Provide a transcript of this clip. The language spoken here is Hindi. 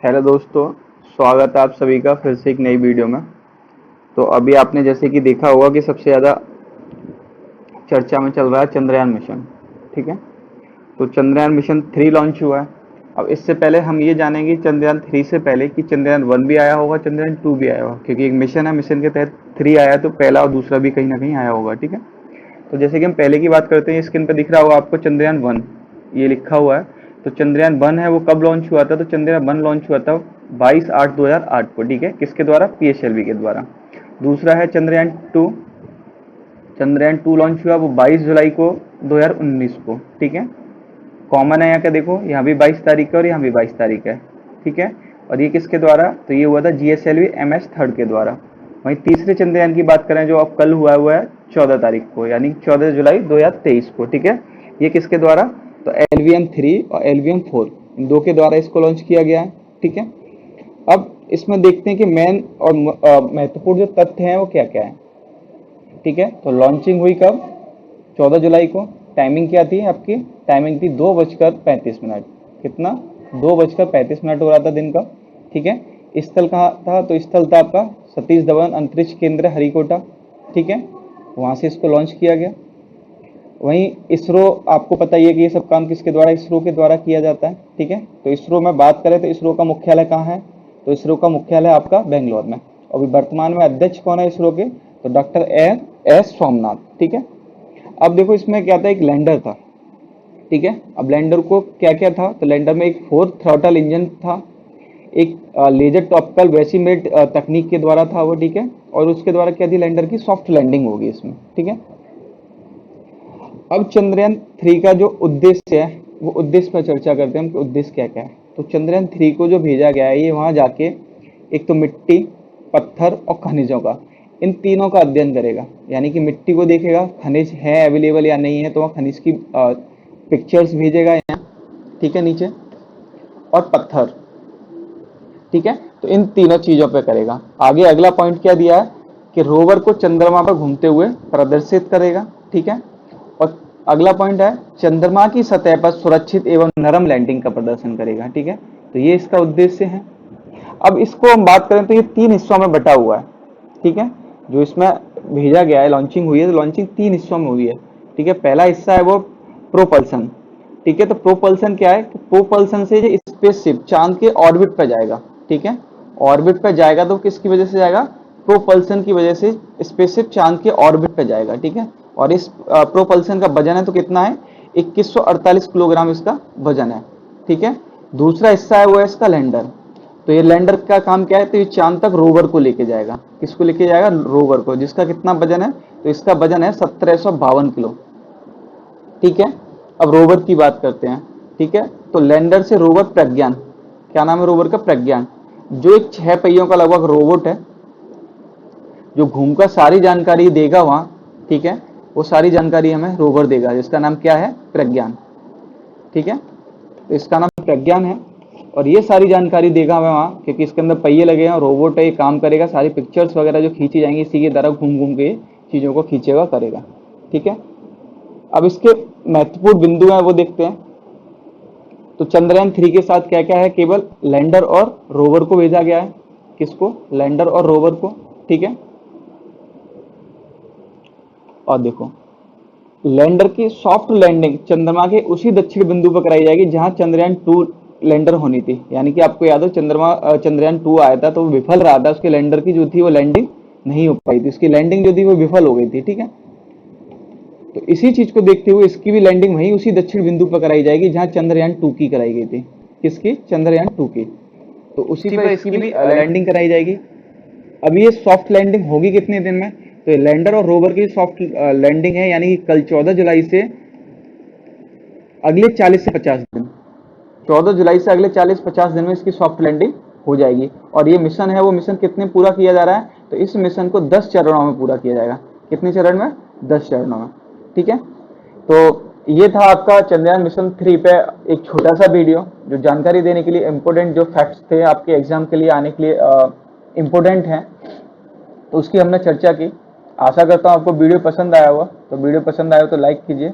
हेलो दोस्तों, स्वागत है आप सभी का फिर से एक नई वीडियो में। तो अभी आपने जैसे कि देखा होगा कि सबसे ज़्यादा चर्चा में चल रहा है चंद्रयान मिशन। ठीक है, तो चंद्रयान मिशन 3 लॉन्च हुआ है। अब इससे पहले हम ये जानेंगे चंद्रयान 3 से पहले कि चंद्रयान 1 भी आया होगा, चंद्रयान 2 भी आया होगा, क्योंकि एक मिशन है, मिशन के तहत 3 आया तो पहला और दूसरा भी कहीं ना कहीं आया होगा। ठीक है, तो जैसे कि हम पहले की बात करते हैं, स्क्रीन पर दिख रहा होगा आपको चंद्रयान 1 ये लिखा हुआ है। तो चंद्रयान 1 है वो कब लॉन्च हुआ था? तो चंद्रयान 1 लॉन्च हुआ था 22/8/2008 को। ठीक है, किसके द्वारा? पीएसएलवी के द्वारा। दूसरा है चंद्रयान 2। चंद्रयान 2 लॉन्च हुआ वो 22 जुलाई को 2019 को। ठीक है, कॉमन है यहाँ का, देखो यहाँ भी 22 तारीख है और यहाँ भी 22 तारीख है। ठीक है, और ये किसके द्वारा? तो ये हुआ था जीएसएलवी MS थर्ड के द्वारा। वहीं तीसरे चंद्रयान की बात करें जो अब कल हुआ है 14 तारीख को, यानी 14 जुलाई 2023 को। ठीक है, ये किसके द्वारा? तो LVM 3 और LVM 4 इन दो के द्वारा इसको लॉन्च किया गया है। ठीक है, अब इसमें देखते हैं कि मेन और महत्वपूर्ण जो तथ्य हैं वो क्या क्या है। ठीक है, तो लॉन्चिंग हुई कब? 14 जुलाई को। टाइमिंग क्या थी आपकी? टाइमिंग थी 2:35। कितना? 2:35 हो रहा था दिन का। ठीक है, स्थल कहाँ था? तो स्थल था आपका सतीश धवन अंतरिक्ष केंद्र हरिकोटा। ठीक है, वहाँ से इसको लॉन्च किया गया। वहीं इसरो, आपको पता ही है कि ये सब काम किसके द्वारा? इसरो के द्वारा किया जाता है। ठीक है, तो इसरो में बात करें तो इसरो का मुख्यालय कहाँ है? तो इसरो का मुख्यालय आपका बेंगलोर में। अभी वर्तमान में अध्यक्ष कौन है इसरो के? तो डॉक्टर एस सोमनाथ। ठीक है, अब देखो इसमें क्या था, एक लैंडर था। ठीक है, अब लैंडर को क्या क्या था? तो लैंडर में एक 4 थ्रॉटल इंजन था, एक लेजर टॉपिकल वेसिमेट तकनीक के द्वारा था वो। ठीक है, और उसके द्वारा क्या थी? लैंडर की सॉफ्ट लैंडिंग होगी इसमें। ठीक है, अब चंद्रयान 3 का जो उद्देश्य है वो उद्देश्य पर चर्चा करते हैं हम कि उद्देश्य क्या क्या है। तो चंद्रयान 3 को जो भेजा गया है ये वहां जाके एक तो मिट्टी, पत्थर और खनिजों का, इन तीनों का अध्ययन करेगा। यानी कि मिट्टी को देखेगा, खनिज है अवेलेबल या नहीं है, तो वह खनिज की पिक्चर्स भेजेगा यहाँ। ठीक है, नीचे, और पत्थर। ठीक है, तो इन तीनों चीजों पे करेगा। आगे अगला पॉइंट क्या दिया है कि रोवर को चंद्रमा पर घूमते हुए प्रदर्शित करेगा। ठीक है, और अगला पॉइंट है चंद्रमा की सतह पर सुरक्षित एवं नरम लैंडिंग का प्रदर्शन करेगा। ठीक है, तो ये इसका उद्देश्य है। अब इसको हम बात करें तो ये 3 हिस्सों में बटा हुआ है। ठीक है, जो इसमें भेजा गया है, लॉन्चिंग हुई है, तो लॉन्चिंग 3 हिस्सों में हुई है। ठीक है, पहला हिस्सा है वो प्रोपल्सन। ठीक है, तो प्रोपल्सन क्या है? प्रोपल्सन से ये स्पेसशिप चांद के ऑर्बिट पर जाएगा। ठीक है, ऑर्बिट पर जाएगा तो किसकी वजह से जाएगा? प्रोपल्सन की वजह से स्पेसशिप चांद के ऑर्बिट पर जाएगा। ठीक है, और इस प्रोपल्सन का वजन है तो कितना है? 2148 किलोग्राम इसका वजन है। ठीक है, दूसरा हिस्सा है वो है इसका लैंडर। तो ये लैंडर का काम क्या है? तो ये चांद तक रोवर को लेके जाएगा। किसको लेके जाएगा? रोवर को, जिसका कितना वजन है? तो इसका वजन है 1752 किलो। ठीक है, अब रोवर की बात करते हैं। ठीक है, तो लैंडर से रोवर प्रज्ञान, क्या नाम है रोवर का? प्रज्ञान, जो एक 6 पहियों का लगभग रोबोट है, जो घूमकर सारी जानकारी देगा वहां। ठीक है, वो सारी जानकारी हमें रोवर देगा, जिसका नाम क्या है? प्रज्ञान। ठीक है, तो इसका नाम प्रज्ञान है, और ये सारी जानकारी देगा हमें वहाँ, क्योंकि इसके अंदर पहिए लगे हैं, रोबोट है, ये काम करेगा, सारी पिक्चर्स वगैरह जो खींची जाएंगी इसी की तरह घूम घूम के चीज़ों को खींचेगा, करेगा। ठीक है, अब इसके महत्वपूर्ण बिंदु हैं वो देखते हैं। तो चंद्रयान 3 के साथ क्या क्या है? केवल लैंडर और रोवर को भेजा गया है। किसको? लैंडर और रोवर को। ठीक है, और देखो लैंडर की सॉफ्ट लैंडिंग चंद्रमा के उसी दक्षिण बिंदु पर कराई जाएगी जहां चंद्रयान 2 लैंडर होनी थी। यानी कि आपको याद हो चंद्रयान 2 आया था तो वो विफल रहा था, उसके लैंडर की जो थी वो लैंडिंग नहीं हो पाई थी, उसकी लैंडिंग जो थी वो विफल हो गई थी। ठीक है, तो इसी चीज को देखते हुए इसकी भी लैंडिंग वहीं उसी दक्षिण बिंदु पर कराई जाएगी जहां चंद्रयान 2 की कराई गई थी। किसकी? चंद्रयान 2 की। तो उसी पर इसकी भी लैंडिंग कराई जाएगी। अब ये सॉफ्ट लैंडिंग होगी कितने दिन में? तो ये लैंडर और रोवर की सॉफ्ट लैंडिंग है, यानी कि कल 14 जुलाई से अगले 40 से 50 दिन, 14 जुलाई से अगले 40-50 दिन में इसकी सॉफ्ट लैंडिंग हो जाएगी। और ये मिशन है वो मिशन कितने पूरा किया जा रहा है? तो इस मिशन को 10 चरणों में पूरा किया जाएगा। कितने चरण में? 10 चरणों में। ठीक है, तो ये था आपका चंद्रयान मिशन 3 पे एक छोटा सा वीडियो, जो जानकारी देने के लिए इम्पोर्टेंट जो फैक्ट्स थे आपके एग्जाम के लिए आने के लिए इम्पोर्टेंट हैं, तो उसकी हमने चर्चा की। आशा करता हूँ आपको वीडियो पसंद आया होगा। तो वीडियो पसंद आया हो तो लाइक कीजिए,